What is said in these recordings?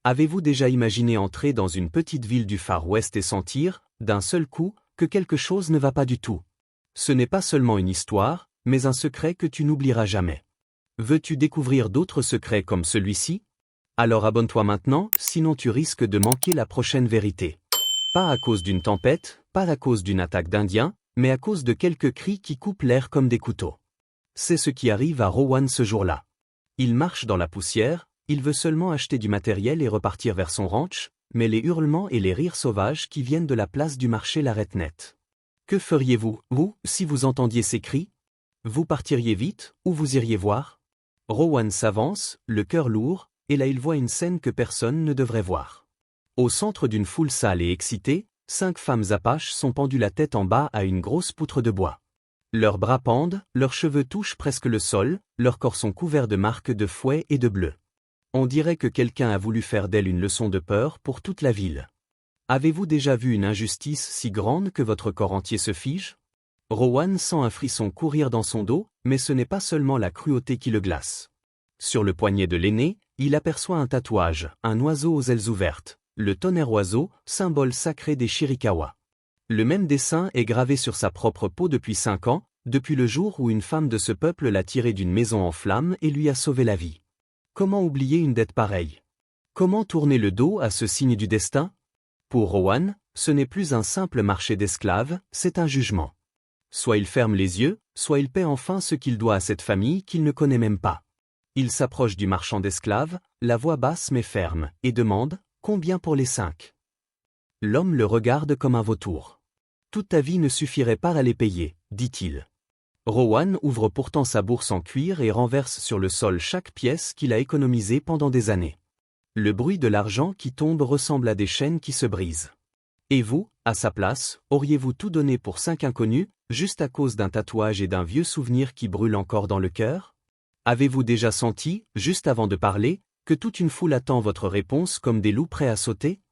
Avez-vous déjà imaginé entrer dans une petite ville du Far West et sentir, d'un seul coup, que quelque chose ne va pas du tout? Ce n'est pas seulement une histoire, mais un secret que tu n'oublieras jamais. Veux-tu découvrir d'autres secrets comme celui-ci? Alors abonne-toi maintenant, sinon tu risques de manquer la prochaine vérité. Pas à cause d'une tempête, pas à cause d'une attaque d'Indiens, mais à cause de quelques cris qui coupent l'air comme des couteaux. C'est ce qui arrive à Rowan ce jour-là. Il marche dans la poussière, il veut seulement acheter du matériel et repartir vers son ranch, mais les hurlements et les rires sauvages qui viennent de la place du marché l'arrêtent net. Que feriez-vous, vous, si vous entendiez ces cris? Vous partiriez vite, ou vous iriez voir? Rowan s'avance, le cœur lourd, et là il voit une scène que personne ne devrait voir. Au centre d'une foule sale et excitée, 5 femmes apaches sont pendues la tête en bas à une grosse poutre de bois. Leurs bras pendent, leurs cheveux touchent presque le sol, leurs corps sont couverts de marques de fouet et de bleu. On dirait que quelqu'un a voulu faire d'elles une leçon de peur pour toute la ville. Avez-vous déjà vu une injustice si grande que votre corps entier se fige? Rowan sent un frisson courir dans son dos, mais ce n'est pas seulement la cruauté qui le glace. Sur le poignet de l'aîné, il aperçoit un tatouage, un oiseau aux ailes ouvertes, le tonnerre oiseau, symbole sacré des Chiricahua. Le même dessin est gravé sur sa propre peau depuis 5 ans, depuis le jour où une femme de ce peuple l'a tiré d'une maison en flammes et lui a sauvé la vie. Comment oublier une dette pareille? Comment tourner le dos à ce signe du destin? Pour Rowan, ce n'est plus un simple marché d'esclaves, c'est un jugement. Soit il ferme les yeux, soit il paie enfin ce qu'il doit à cette famille qu'il ne connaît même pas. Il s'approche du marchand d'esclaves, la voix basse mais ferme, et demande « Combien pour les 5 ?» L'homme le regarde comme un vautour. « Toute ta vie ne suffirait pas à les payer, » dit-il. Rowan ouvre pourtant sa bourse en cuir et renverse sur le sol chaque pièce qu'il a économisée pendant des années. Le bruit de l'argent qui tombe ressemble à des chaînes qui se brisent. Et vous, à sa place, auriez-vous tout donné pour 5 inconnus, juste à cause d'un tatouage et d'un vieux souvenir qui brûle encore dans le cœur? Avez-vous déjà senti, juste avant de parler, que toute une foule attend votre réponse comme des loups prêts à sauter?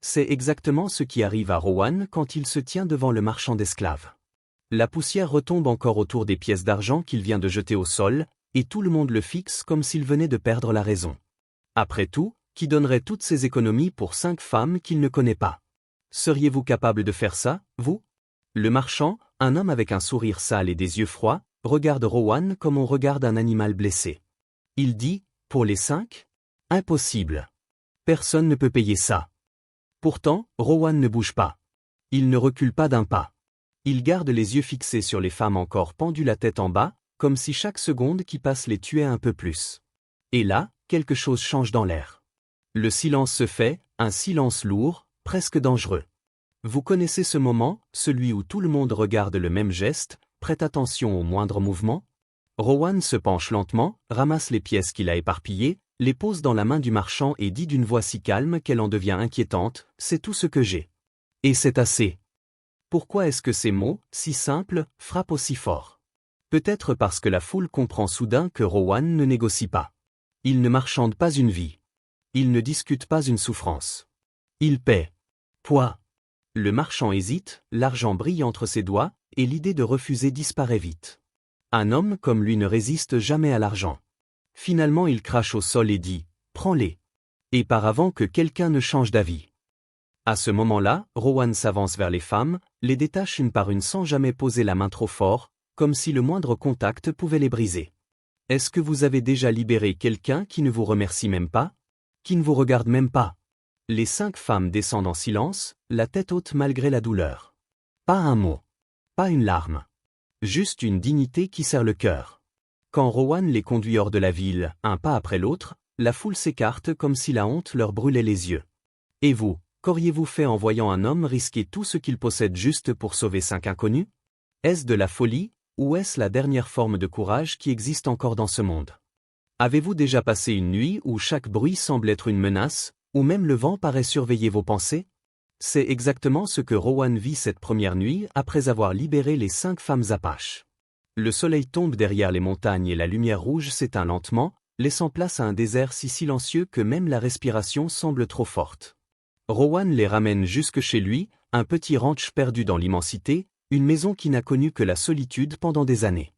C'est exactement ce qui arrive à Rowan quand il se tient devant le marchand d'esclaves. La poussière retombe encore autour des pièces d'argent qu'il vient de jeter au sol, et tout le monde le fixe comme s'il venait de perdre la raison. Après tout, qui donnerait toutes ses économies pour 5 femmes qu'il ne connaît pas? Seriez-vous capable de faire ça, vous? Le marchand, un homme avec un sourire sale et des yeux froids, regarde Rowan comme on regarde un animal blessé. Il dit, pour les 5? Impossible. Personne ne peut payer ça. Pourtant, Rowan ne bouge pas. Il ne recule pas d'un pas. Il garde les yeux fixés sur les femmes encore pendues la tête en bas, comme si chaque seconde qui passe les tuait un peu plus. Et là, quelque chose change dans l'air. Le silence se fait, un silence lourd, presque dangereux. Vous connaissez ce moment, celui où tout le monde regarde le même geste, prête attention au moindre mouvement? Rowan se penche lentement, ramasse les pièces qu'il a éparpillées, les pose dans la main du marchand et dit d'une voix si calme qu'elle en devient inquiétante, « C'est tout ce que j'ai. Et c'est assez. » Pourquoi est-ce que ces mots, si simples, frappent aussi fort? Peut-être parce que la foule comprend soudain que Rowan ne négocie pas. Il ne marchande pas une vie. Il ne discute pas une souffrance. Il paie. Poids. Le marchand hésite, l'argent brille entre ses doigts, et l'idée de refuser disparaît vite. Un homme comme lui ne résiste jamais à l'argent. Finalement il crache au sol et dit « Prends-les. » Et par avant que quelqu'un ne change d'avis. À ce moment-là, Rowan s'avance vers les femmes, les détache une par une sans jamais poser la main trop fort, comme si le moindre contact pouvait les briser. Est-ce que vous avez déjà libéré quelqu'un qui ne vous remercie même pas? Qui ne vous regarde même pas? Les 5 femmes descendent en silence, la tête haute malgré la douleur. Pas un mot. Pas une larme. Juste une dignité qui serre le cœur. Quand Rowan les conduit hors de la ville, un pas après l'autre, la foule s'écarte comme si la honte leur brûlait les yeux. Et vous, qu'auriez-vous fait en voyant un homme risquer tout ce qu'il possède juste pour sauver 5 inconnus? Est-ce de la folie, ou est-ce la dernière forme de courage qui existe encore dans ce monde? Avez-vous déjà passé une nuit où chaque bruit semble être une menace, où même le vent paraît surveiller vos pensées? C'est exactement ce que Rowan vit cette première nuit après avoir libéré les 5 femmes apaches. Le soleil tombe derrière les montagnes et la lumière rouge s'éteint lentement, laissant place à un désert si silencieux que même la respiration semble trop forte. Rowan les ramène jusque chez lui, un petit ranch perdu dans l'immensité, une maison qui n'a connu que la solitude pendant des années.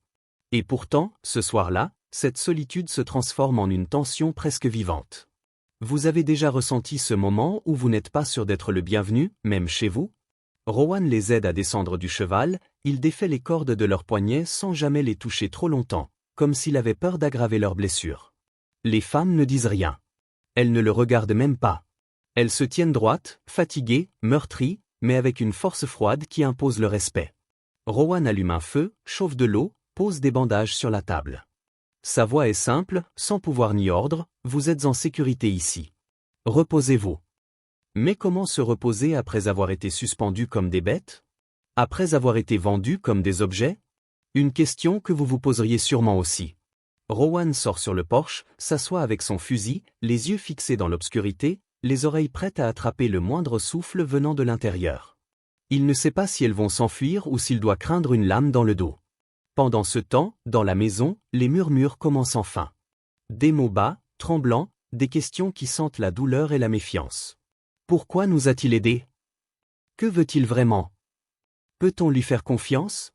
Et pourtant, ce soir-là, cette solitude se transforme en une tension presque vivante. Vous avez déjà ressenti ce moment où vous n'êtes pas sûr d'être le bienvenu, même chez vous? Rowan les aide à descendre du cheval, il défait les cordes de leurs poignets sans jamais les toucher trop longtemps, comme s'il avait peur d'aggraver leurs blessures. Les femmes ne disent rien. Elles ne le regardent même pas. Elles se tiennent droites, fatiguées, meurtries, mais avec une force froide qui impose le respect. Rowan allume un feu, chauffe de l'eau, pose des bandages sur la table. Sa voix est simple, sans pouvoir ni ordre, vous êtes en sécurité ici. Reposez-vous. Mais comment se reposer après avoir été suspendus comme des bêtes? Après avoir été vendus comme des objets? Une question que vous vous poseriez sûrement aussi. Rowan sort sur le porche, s'assoit avec son fusil, les yeux fixés dans l'obscurité, les oreilles prêtes à attraper le moindre souffle venant de l'intérieur. Il ne sait pas si elles vont s'enfuir ou s'il doit craindre une lame dans le dos. Pendant ce temps, dans la maison, les murmures commencent enfin. Des mots bas, tremblants, des questions qui sentent la douleur et la méfiance. Pourquoi nous a-t-il aidés? Que veut-il vraiment? Peut-on lui faire confiance?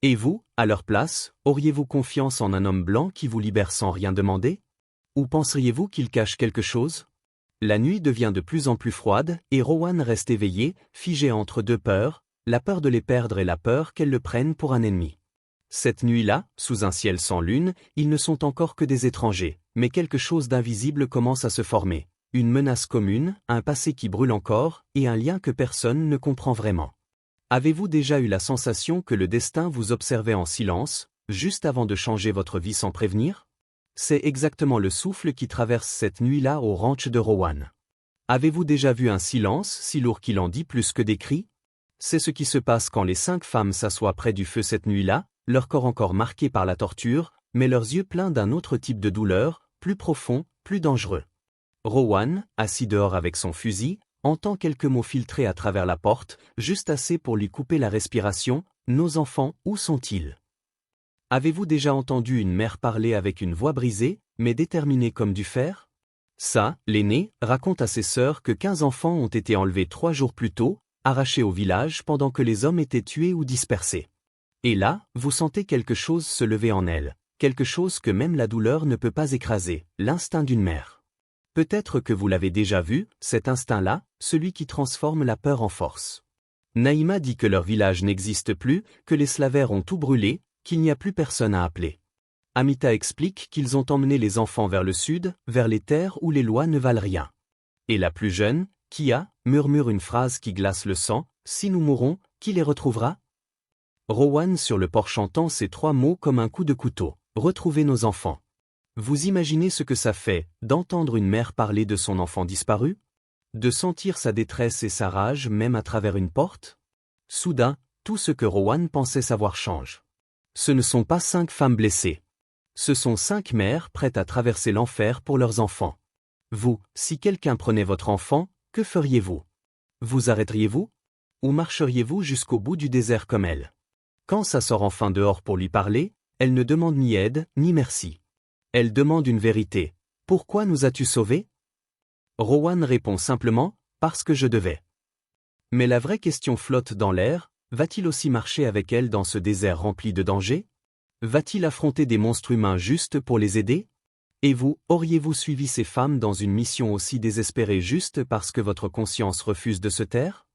Et vous, à leur place, auriez-vous confiance en un homme blanc qui vous libère sans rien demander? Ou penseriez-vous qu'il cache quelque chose? La nuit devient de plus en plus froide, et Rowan reste éveillé, figé entre deux peurs, la peur de les perdre et la peur qu'elles le prennent pour un ennemi. Cette nuit-là, sous un ciel sans lune, ils ne sont encore que des étrangers, mais quelque chose d'invisible commence à se former. Une menace commune, un passé qui brûle encore, et un lien que personne ne comprend vraiment. Avez-vous déjà eu la sensation que le destin vous observait en silence, juste avant de changer votre vie sans prévenir? C'est exactement le souffle qui traverse cette nuit-là au ranch de Rowan. Avez-vous déjà vu un silence si lourd qu'il en dit plus que des cris? C'est ce qui se passe quand les 5 femmes s'assoient près du feu cette nuit-là, leur corps encore marqué par la torture, mais leurs yeux pleins d'un autre type de douleur, plus profond, plus dangereux. Rowan, assis dehors avec son fusil, entend quelques mots filtrés à travers la porte, juste assez pour lui couper la respiration. Nos enfants, où sont-ils? Avez-vous déjà entendu une mère parler avec une voix brisée, mais déterminée comme du fer? Ça, l'aîné, raconte à ses sœurs que 15 enfants ont été enlevés 3 jours plus tôt, arrachés au village pendant que les hommes étaient tués ou dispersés. Et là, vous sentez quelque chose se lever en elle, quelque chose que même la douleur ne peut pas écraser, l'instinct d'une mère. Peut-être que vous l'avez déjà vu, cet instinct-là, celui qui transforme la peur en force. Naïma dit que leur village n'existe plus, que les Slavères ont tout brûlé, qu'il n'y a plus personne à appeler. Amita explique qu'ils ont emmené les enfants vers le sud, vers les terres où les lois ne valent rien. Et la plus jeune, Kia, murmure une phrase qui glace le sang, « Si nous mourons, qui les retrouvera ?» Rowan sur le porche entend ces 3 mots comme un coup de couteau, « Retrouver nos enfants ». Vous imaginez ce que ça fait, d'entendre une mère parler de son enfant disparu? De sentir sa détresse et sa rage même à travers une porte? Soudain, tout ce que Rowan pensait savoir change. Ce ne sont pas 5 femmes blessées. Ce sont 5 mères prêtes à traverser l'enfer pour leurs enfants. Vous, si quelqu'un prenait votre enfant, que feriez-vous? Vous arrêteriez-vous? Ou marcheriez-vous jusqu'au bout du désert comme elle? Quand ça sort enfin dehors pour lui parler, elle ne demande ni aide, ni merci. Elle demande une vérité. Pourquoi nous as-tu sauvés? Rowan répond simplement, parce que je devais. Mais la vraie question flotte dans l'air, va-t-il aussi marcher avec elle dans ce désert rempli de dangers? Va-t-il affronter des monstres humains juste pour les aider? Et vous, auriez-vous suivi ces femmes dans une mission aussi désespérée juste parce que votre conscience refuse de se taire?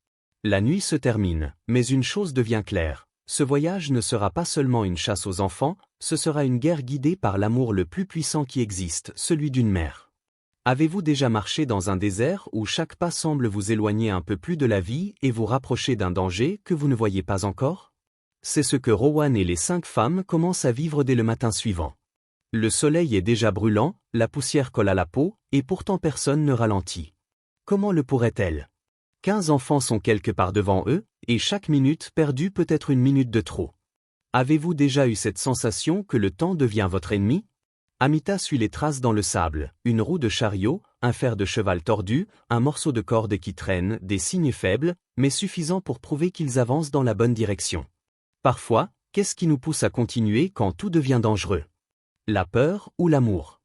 La nuit se termine, mais une chose devient claire. Ce voyage ne sera pas seulement une chasse aux enfants, ce sera une guerre guidée par l'amour le plus puissant qui existe, celui d'une mère. Avez-vous déjà marché dans un désert où chaque pas semble vous éloigner un peu plus de la vie et vous rapprocher d'un danger que vous ne voyez pas encore? C'est ce que Rowan et les 5 femmes commencent à vivre dès le matin suivant. Le soleil est déjà brûlant, la poussière colle à la peau, et pourtant personne ne ralentit. Comment le pourrait-elle? 15 enfants sont quelque part devant eux, et chaque minute perdue peut être une minute de trop. Avez-vous déjà eu cette sensation que le temps devient votre ennemi? Amita suit les traces dans le sable, une roue de chariot, un fer de cheval tordu, un morceau de corde qui traîne, des signes faibles, mais suffisants pour prouver qu'ils avancent dans la bonne direction. Parfois, qu'est-ce qui nous pousse à continuer quand tout devient dangereux? La peur ou l'amour?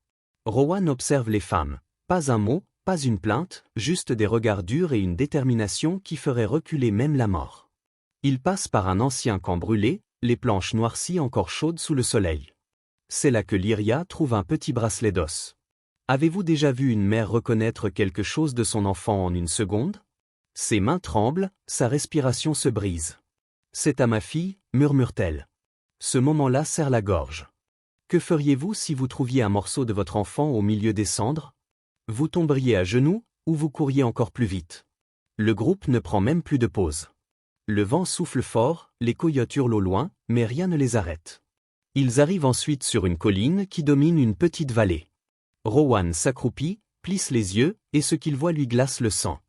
Rowan observe les femmes. Pas un mot, pas une plainte, juste des regards durs et une détermination qui ferait reculer même la mort. Il passe par un ancien camp brûlé, les planches noircies encore chaudes sous le soleil. C'est là que Lyria trouve un petit bracelet d'os. Avez-vous déjà vu une mère reconnaître quelque chose de son enfant en une seconde? Ses mains tremblent, sa respiration se brise. C'est à ma fille, murmure-t-elle. Ce moment-là serre la gorge. Que feriez-vous si vous trouviez un morceau de votre enfant au milieu des cendres? Vous tomberiez à genoux, ou vous courriez encore plus vite. Le groupe ne prend même plus de pause. Le vent souffle fort, les coyotes hurlent au loin, mais rien ne les arrête. Ils arrivent ensuite sur une colline qui domine une petite vallée. Rowan s'accroupit, plisse les yeux, et ce qu'il voit lui glace le sang.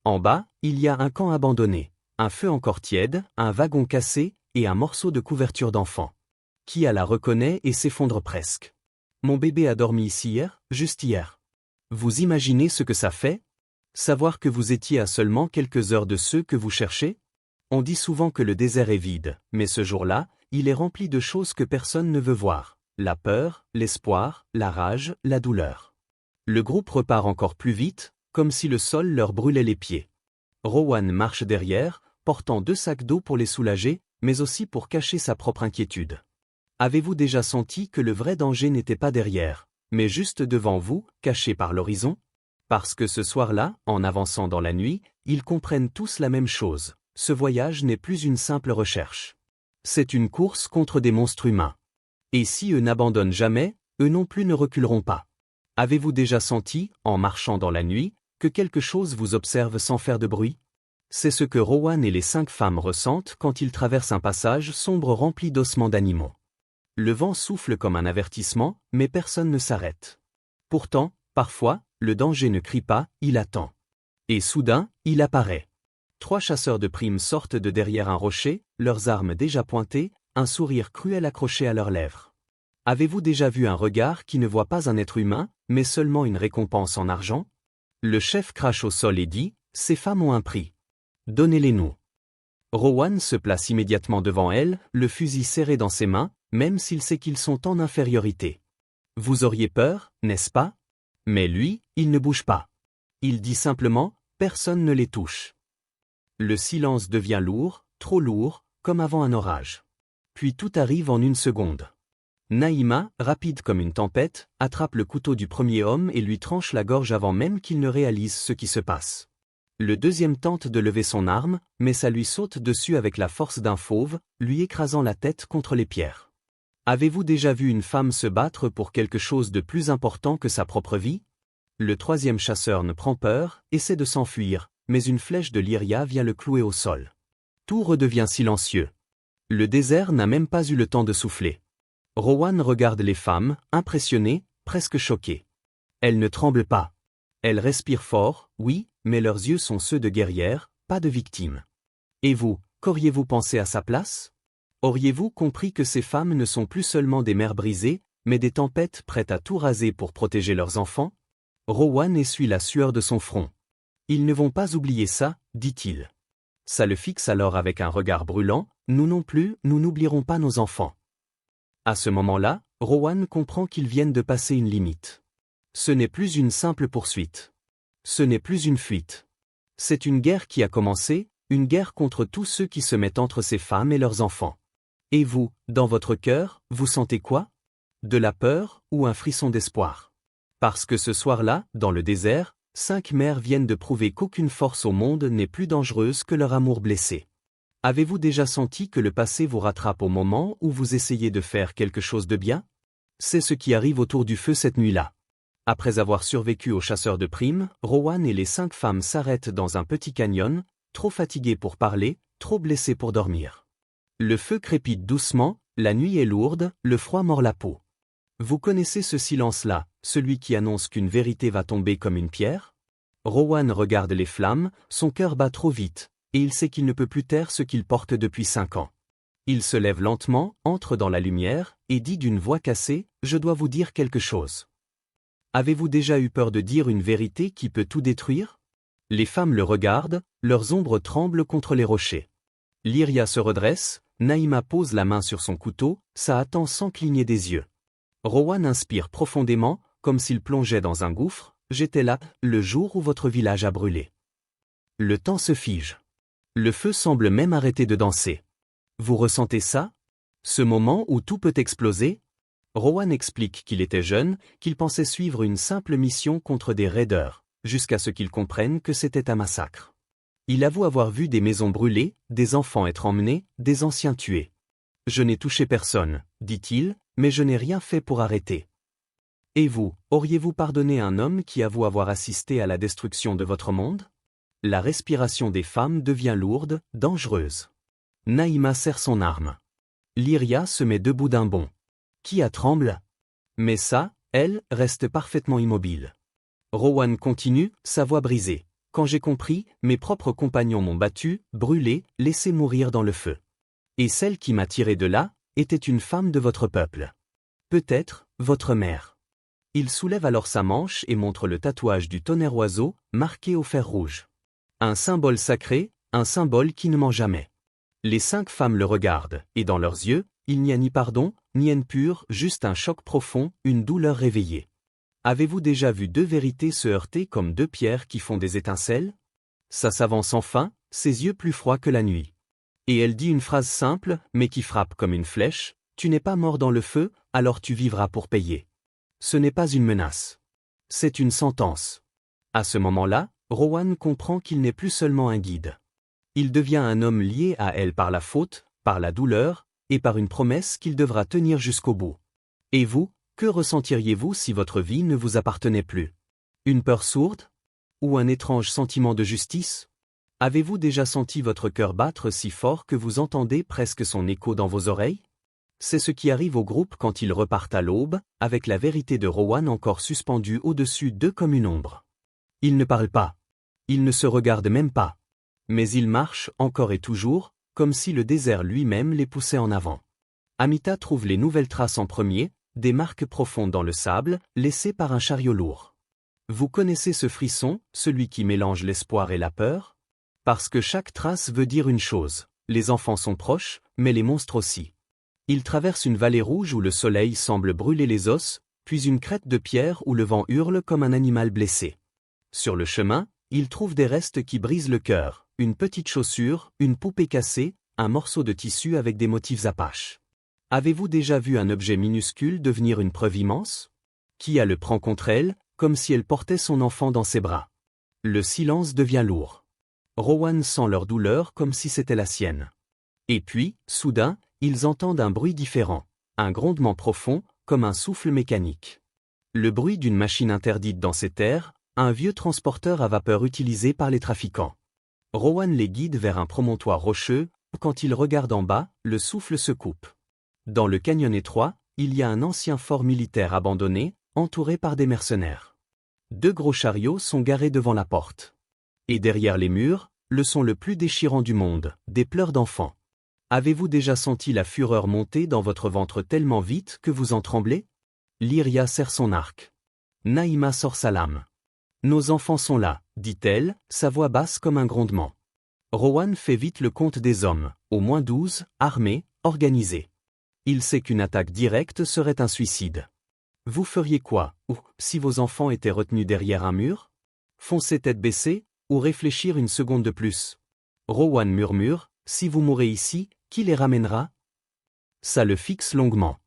En bas, il y a un camp abandonné, un feu encore tiède, un wagon cassé, et un morceau de couverture d'enfant. Kia la reconnaît et s'effondre presque. Mon bébé a dormi ici hier, juste hier. Vous imaginez ce que ça fait? Savoir que vous étiez à seulement quelques heures de ceux que vous cherchez? On dit souvent que le désert est vide, mais ce jour-là, il est rempli de choses que personne ne veut voir. La peur, l'espoir, la rage, la douleur. Le groupe repart encore plus vite, comme si le sol leur brûlait les pieds. Rowan marche derrière, portant 2 sacs d'eau pour les soulager, mais aussi pour cacher sa propre inquiétude. Avez-vous déjà senti que le vrai danger n'était pas derrière, mais juste devant vous, caché par l'horizon? Parce que ce soir-là, en avançant dans la nuit, ils comprennent tous la même chose. Ce voyage n'est plus une simple recherche. C'est une course contre des monstres humains. Et si eux n'abandonnent jamais, eux non plus ne reculeront pas. Avez-vous déjà senti, en marchant dans la nuit, que quelque chose vous observe sans faire de bruit? C'est ce que Rowan et les 5 femmes ressentent quand ils traversent un passage sombre rempli d'ossements d'animaux. Le vent souffle comme un avertissement, mais personne ne s'arrête. Pourtant, parfois, le danger ne crie pas, il attend. Et soudain, il apparaît. 3 chasseurs de primes sortent de derrière un rocher, leurs armes déjà pointées, un sourire cruel accroché à leurs lèvres. Avez-vous déjà vu un regard qui ne voit pas un être humain, mais seulement une récompense en argent? Le chef crache au sol et dit, « Ces femmes ont un prix. Donnez-les-nous. » Rowan se place immédiatement devant elle, le fusil serré dans ses mains, même s'il sait qu'ils sont en infériorité. Vous auriez peur, n'est-ce pas? Mais lui, il ne bouge pas. Il dit simplement, personne ne les touche. Le silence devient lourd, trop lourd, comme avant un orage. Puis tout arrive en une seconde. Naïma, rapide comme une tempête, attrape le couteau du premier homme et lui tranche la gorge avant même qu'il ne réalise ce qui se passe. Le deuxième tente de lever son arme, mais ça lui saute dessus avec la force d'un fauve, lui écrasant la tête contre les pierres. Avez-vous déjà vu une femme se battre pour quelque chose de plus important que sa propre vie? Le troisième chasseur ne prend peur, essaie de s'enfuir, mais une flèche de Lyria vient le clouer au sol. Tout redevient silencieux. Le désert n'a même pas eu le temps de souffler. Rowan regarde les femmes, impressionnées, presque choquées. Elles ne tremblent pas. Elles respirent fort, oui, mais leurs yeux sont ceux de guerrières, pas de victimes. Et vous, qu'auriez-vous pensé à sa place? Auriez-vous compris que ces femmes ne sont plus seulement des mères brisées, mais des tempêtes prêtes à tout raser pour protéger leurs enfants? Rowan essuie la sueur de son front. Ils ne vont pas oublier ça, dit-il. Ça le fixe alors avec un regard brûlant, nous non plus, nous n'oublierons pas nos enfants. À ce moment-là, Rowan comprend qu'ils viennent de passer une limite. Ce n'est plus une simple poursuite. Ce n'est plus une fuite. C'est une guerre qui a commencé, une guerre contre tous ceux qui se mettent entre ces femmes et leurs enfants. Et vous, dans votre cœur, vous sentez quoi? De la peur ou un frisson d'espoir? Parce que ce soir-là, dans le désert, 5 mères viennent de prouver qu'aucune force au monde n'est plus dangereuse que leur amour blessé. Avez-vous déjà senti que le passé vous rattrape au moment où vous essayez de faire quelque chose de bien? C'est ce qui arrive autour du feu cette nuit-là. Après avoir survécu aux chasseurs de primes, Rowan et les 5 femmes s'arrêtent dans un petit canyon, trop fatigués pour parler, trop blessés pour dormir. Le feu crépite doucement, la nuit est lourde, le froid mord la peau. Vous connaissez ce silence-là, celui qui annonce qu'une vérité va tomber comme une pierre? Rowan regarde les flammes, son cœur bat trop vite, et il sait qu'il ne peut plus taire ce qu'il porte depuis 5 ans. Il se lève lentement, entre dans la lumière, et dit d'une voix cassée, « Je dois vous dire quelque chose. » Avez-vous déjà eu peur de dire une vérité qui peut tout détruire? Les femmes le regardent, leurs ombres tremblent contre les rochers. Lyria se redresse, Naïma pose la main sur son couteau, ça attend sans cligner des yeux. Rowan inspire profondément, comme s'il plongeait dans un gouffre, « J'étais là, le jour où votre village a brûlé. » Le temps se fige. Le feu semble même arrêter de danser. Vous ressentez ça? Ce moment où tout peut exploser? Rowan explique qu'il était jeune, qu'il pensait suivre une simple mission contre des raiders, jusqu'à ce qu'il comprenne que c'était un massacre. Il avoue avoir vu des maisons brûlées, des enfants être emmenés, des anciens tués. « Je n'ai touché personne, dit-il, mais je n'ai rien fait pour arrêter. » Et vous, auriez-vous pardonné un homme qui avoue avoir assisté à la destruction de votre monde? La respiration des femmes devient lourde, dangereuse. Naïma serre son arme. Lyria se met debout d'un bond. Kia tremble. Mais ça, elle, reste parfaitement immobile. Rowan continue, sa voix brisée. Quand j'ai compris, mes propres compagnons m'ont battu, brûlé, laissé mourir dans le feu. Et celle qui m'a tiré de là, était une femme de votre peuple. Peut-être, votre mère. Il soulève alors sa manche et montre le tatouage du tonnerre oiseau, marqué au fer rouge. Un symbole sacré, un symbole qui ne ment jamais. Les 5 femmes le regardent, et dans leurs yeux, il n'y a ni pardon, ni haine pure, juste un choc profond, une douleur réveillée. Avez-vous déjà vu 2 vérités se heurter comme 2 pierres qui font des étincelles? Ça s'avance enfin, ses yeux plus froids que la nuit. Et elle dit une phrase simple, mais qui frappe comme une flèche, « Tu n'es pas mort dans le feu, alors tu vivras pour payer. » Ce n'est pas une menace. C'est une sentence. À ce moment-là, Rowan comprend qu'il n'est plus seulement un guide. Il devient un homme lié à elle par la faute, par la douleur, et par une promesse qu'il devra tenir jusqu'au bout. Et vous, que ressentiriez-vous si votre vie ne vous appartenait plus? Une peur sourde? Ou un étrange sentiment de justice? Avez-vous déjà senti votre cœur battre si fort que vous entendez presque son écho dans vos oreilles? C'est ce qui arrive au groupe quand ils repartent à l'aube, avec la vérité de Rowan encore suspendue au-dessus d'eux comme une ombre. Ils ne parlent pas. Ils ne se regardent même pas. Mais ils marchent, encore et toujours, comme si le désert lui-même les poussait en avant. Amita trouve les nouvelles traces en premier, des marques profondes dans le sable, laissées par un chariot lourd. Vous connaissez ce frisson, celui qui mélange l'espoir et la peur? Parce que chaque trace veut dire une chose, les enfants sont proches, mais les monstres aussi. Ils traversent une vallée rouge où le soleil semble brûler les os, puis une crête de pierre où le vent hurle comme un animal blessé. Sur le chemin, ils trouvent des restes qui brisent le cœur. Une petite chaussure, une poupée cassée, un morceau de tissu avec des motifs apaches. Avez-vous déjà vu un objet minuscule devenir une preuve immense? Kia le prend contre elle, comme si elle portait son enfant dans ses bras. Le silence devient lourd. Rowan sent leur douleur comme si c'était la sienne. Et puis, soudain, ils entendent un bruit différent, un grondement profond, comme un souffle mécanique. Le bruit d'une machine interdite dans ces terres, un vieux transporteur à vapeur utilisé par les trafiquants. Rowan les guide vers un promontoire rocheux, quand ils regardent en bas, le souffle se coupe. Dans le canyon étroit, il y a un ancien fort militaire abandonné, entouré par des mercenaires. 2 gros chariots sont garés devant la porte. Et derrière les murs, le son le plus déchirant du monde, des pleurs d'enfants. Avez-vous déjà senti la fureur monter dans votre ventre tellement vite que vous en tremblez? Lyria serre son arc. Naïma sort sa lame. Nos enfants sont là, dit-elle, sa voix basse comme un grondement. Rowan fait vite le compte des hommes, au moins 12, armés, organisés. Il sait qu'une attaque directe serait un suicide. Vous feriez quoi, ou, si vos enfants étaient retenus derrière un mur? Foncer tête baissée, ou réfléchir une seconde de plus? Rowan murmure, si vous mourrez ici, qui les ramènera? Ça le fixe longuement.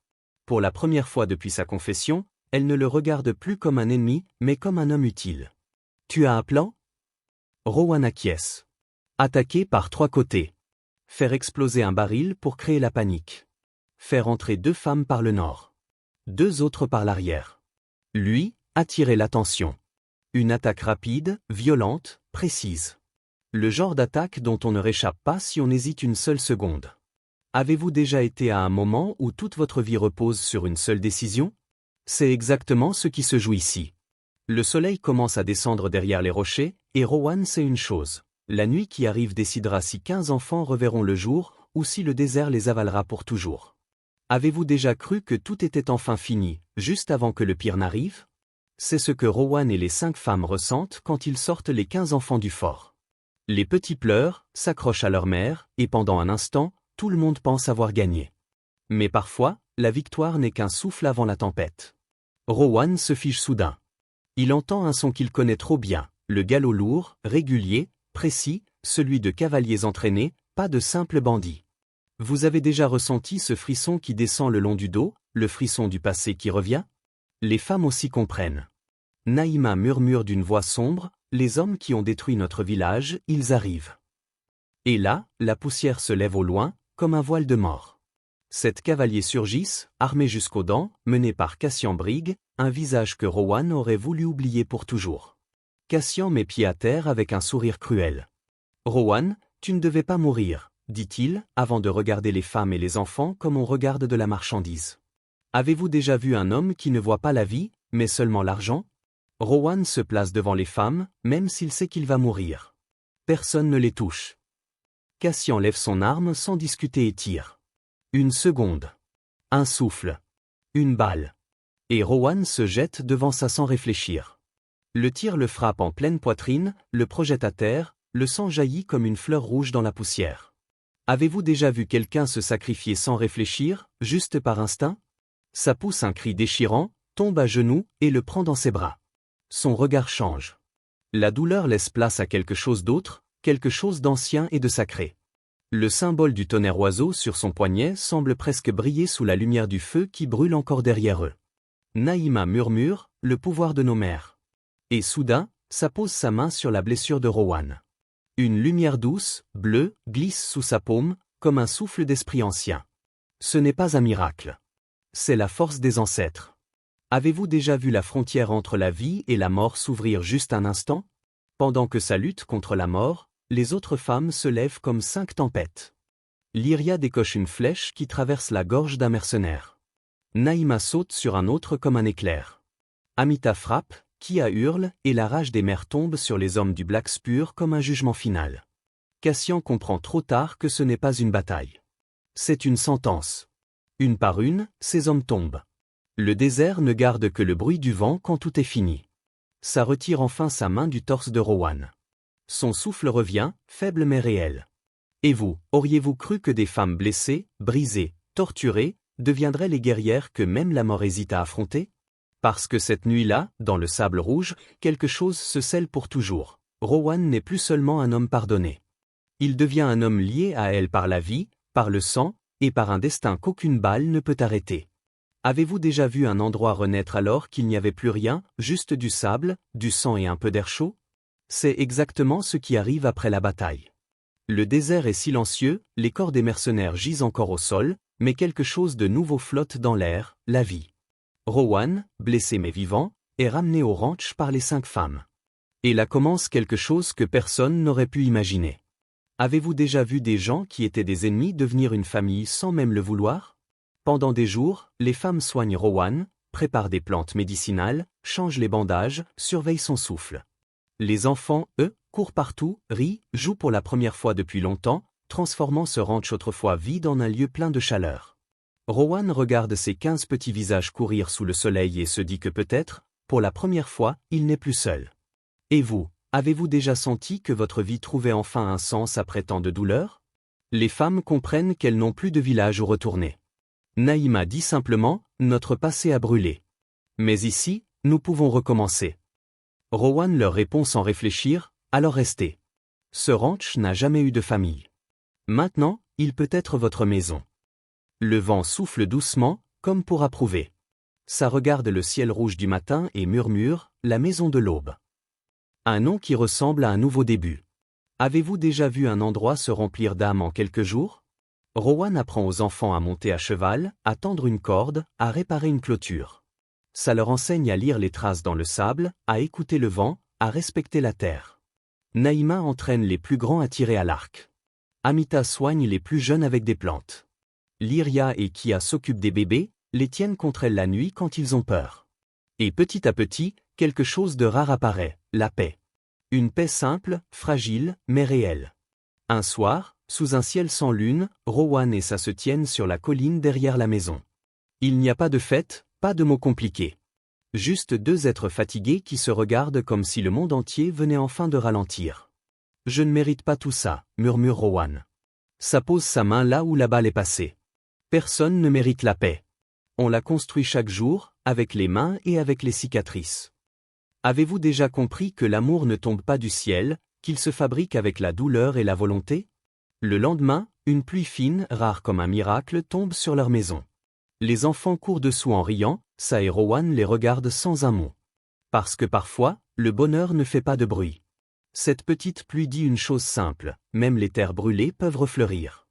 Pour la première fois depuis sa confession, elle ne le regarde plus comme un ennemi, mais comme un homme utile. Tu as un plan? Rowan acquiesce. Attaquer par 3 côtés. Faire exploser un baril pour créer la panique. Faire entrer 2 femmes par le nord. 2 autres par l'arrière. Lui, attirer l'attention. Une attaque rapide, violente, précise. Le genre d'attaque dont on ne réchappe pas si on hésite une seule seconde. Avez-vous déjà été à un moment où toute votre vie repose sur une seule décision? C'est exactement ce qui se joue ici. Le soleil commence à descendre derrière les rochers, et Rowan sait une chose. La nuit qui arrive décidera si 15 enfants reverront le jour, ou si le désert les avalera pour toujours. Avez-vous déjà cru que tout était enfin fini, juste avant que le pire n'arrive? C'est ce que Rowan et les 5 femmes ressentent quand ils sortent les 15 enfants du fort. Les petits pleurent, s'accrochent à leur mère, et pendant un instant, tout le monde pense avoir gagné. Mais parfois, la victoire n'est qu'un souffle avant la tempête. Rowan se fige soudain. Il entend un son qu'il connaît trop bien, le galop lourd, régulier, précis, celui de cavaliers entraînés, pas de simples bandits. Vous avez déjà ressenti ce frisson qui descend le long du dos, le frisson du passé qui revient? Les femmes aussi comprennent. Naïma murmure d'une voix sombre, les hommes qui ont détruit notre village, ils arrivent. Et là, la poussière se lève au loin, comme un voile de mort. Sept cavaliers surgissent, armés jusqu'aux dents, menés par Cassian Brigg, un visage que Rowan aurait voulu oublier pour toujours. Cassian met pied à terre avec un sourire cruel. Rowan, tu ne devais pas mourir, dit-il, avant de regarder les femmes et les enfants comme on regarde de la marchandise. Avez-vous déjà vu un homme qui ne voit pas la vie, mais seulement l'argent? Rowan se place devant les femmes, même s'il sait qu'il va mourir. Personne ne les touche. Cassian lève son arme sans discuter et tire. Une seconde. Un souffle. Une balle. Et Rowan se jette devant ça sans réfléchir. Le tir le frappe en pleine poitrine, le projette à terre, le sang jaillit comme une fleur rouge dans la poussière. Avez-vous déjà vu quelqu'un se sacrifier sans réfléchir, juste par instinct? Ça pousse un cri déchirant, tombe à genoux et le prend dans ses bras. Son regard change. La douleur laisse place à quelque chose d'autre, quelque chose d'ancien et de sacré. Le symbole du tonnerre oiseau sur son poignet semble presque briller sous la lumière du feu qui brûle encore derrière eux. Naïma murmure, le pouvoir de nos mères. Et soudain, ça pose sa main sur la blessure de Rowan. Une lumière douce, bleue, glisse sous sa paume, comme un souffle d'esprit ancien. Ce n'est pas un miracle. C'est la force des ancêtres. Avez-vous déjà vu la frontière entre la vie et la mort s'ouvrir juste un instant? Pendant que ça lutte contre la mort, les autres femmes se lèvent comme 5 tempêtes. Lyria décoche une flèche qui traverse la gorge d'un mercenaire. Naïma saute sur un autre comme un éclair. Amita frappe, Kia hurle, et la rage des mers tombe sur les hommes du Black Spur comme un jugement final. Cassian comprend trop tard que ce n'est pas une bataille. C'est une sentence. Une par une, ces hommes tombent. Le désert ne garde que le bruit du vent quand tout est fini. Ça retire enfin sa main du torse de Rowan. Son souffle revient, faible mais réel. Et vous, auriez-vous cru que des femmes blessées, brisées, torturées, deviendraient les guerrières que même la mort hésite à affronter? Parce que cette nuit-là, dans le sable rouge, quelque chose se scelle pour toujours. Rowan n'est plus seulement un homme pardonné. Il devient un homme lié à elle par la vie, par le sang, et par un destin qu'aucune balle ne peut arrêter. Avez-vous déjà vu un endroit renaître alors qu'il n'y avait plus rien, juste du sable, du sang et un peu d'air chaud? C'est exactement ce qui arrive après la bataille. Le désert est silencieux, les corps des mercenaires gisent encore au sol, mais quelque chose de nouveau flotte dans l'air, la vie. Rowan, blessé mais vivant, est ramené au ranch par les 5 femmes. Et là commence quelque chose que personne n'aurait pu imaginer. Avez-vous déjà vu des gens qui étaient des ennemis devenir une famille sans même le vouloir? Pendant des jours, les femmes soignent Rowan, préparent des plantes médicinales, changent les bandages, surveillent son souffle. Les enfants, eux, courent partout, rient, jouent pour la première fois depuis longtemps, transformant ce ranch autrefois vide en un lieu plein de chaleur. Rowan regarde ses 15 petits visages courir sous le soleil et se dit que peut-être, pour la première fois, il n'est plus seul. Et vous, avez-vous déjà senti que votre vie trouvait enfin un sens après tant de douleur? Les femmes comprennent qu'elles n'ont plus de village où retourner. Naïma dit simplement, notre passé a brûlé. Mais ici, nous pouvons recommencer. Rowan leur répond sans réfléchir, alors restez. Ce ranch n'a jamais eu de famille. Maintenant, il peut être votre maison. Le vent souffle doucement, comme pour approuver. Ça regarde le ciel rouge du matin et murmure, la maison de l'aube. Un nom qui ressemble à un nouveau début. Avez-vous déjà vu un endroit se remplir d'âme en quelques jours? Rowan apprend aux enfants à monter à cheval, à tendre une corde, à réparer une clôture. Ça leur enseigne à lire les traces dans le sable, à écouter le vent, à respecter la terre. Naïma entraîne les plus grands à tirer à l'arc. Amita soigne les plus jeunes avec des plantes. Lyria et Kia s'occupent des bébés, les tiennent contre elle la nuit quand ils ont peur. Et petit à petit, quelque chose de rare apparaît, la paix. Une paix simple, fragile, mais réelle. Un soir, sous un ciel sans lune, Rowan et ça se tiennent sur la colline derrière la maison. Il n'y a pas de fête, pas de mots compliqués. Juste 2 êtres fatigués qui se regardent comme si le monde entier venait enfin de ralentir. Je ne mérite pas tout ça, murmure Rowan. Ça pose sa main là où la balle est passée. Personne ne mérite la paix. On la construit chaque jour, avec les mains et avec les cicatrices. Avez-vous déjà compris que l'amour ne tombe pas du ciel, qu'il se fabrique avec la douleur et la volonté? Le lendemain, une pluie fine, rare comme un miracle, tombe sur leur maison. Les enfants courent dessous en riant, Sa et Rowan les regardent sans un mot. Parce que parfois, le bonheur ne fait pas de bruit. Cette petite pluie dit une chose simple, même les terres brûlées peuvent refleurir.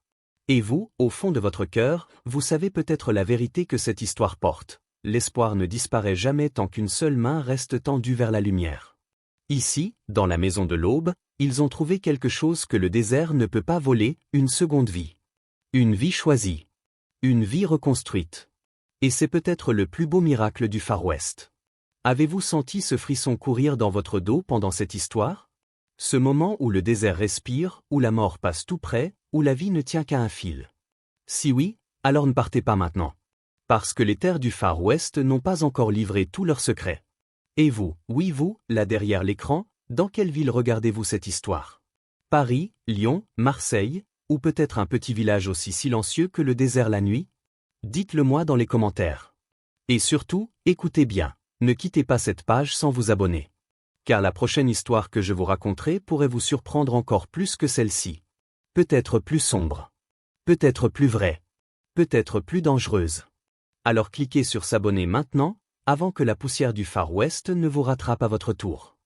Et vous, au fond de votre cœur, vous savez peut-être la vérité que cette histoire porte. L'espoir ne disparaît jamais tant qu'une seule main reste tendue vers la lumière. Ici, dans la maison de l'aube, ils ont trouvé quelque chose que le désert ne peut pas voler, une seconde vie. Une vie choisie. Une vie reconstruite. Et c'est peut-être le plus beau miracle du Far West. Avez-vous senti ce frisson courir dans votre dos pendant cette histoire? Ce moment où le désert respire, où la mort passe tout près, où la vie ne tient qu'à un fil. Si oui, alors ne partez pas maintenant. Parce que les terres du Far West n'ont pas encore livré tous leurs secrets. Et vous, oui vous, là derrière l'écran, dans quelle ville regardez-vous cette histoire? Paris, Lyon, Marseille, ou peut-être un petit village aussi silencieux que le désert la nuit? Dites-le moi dans les commentaires. Et surtout, écoutez bien, ne quittez pas cette page sans vous abonner. Car la prochaine histoire que je vous raconterai pourrait vous surprendre encore plus que celle-ci. Peut-être plus sombre. Peut-être plus vraie. Peut-être plus dangereuse. Alors cliquez sur s'abonner maintenant, avant que la poussière du Far West ne vous rattrape à votre tour.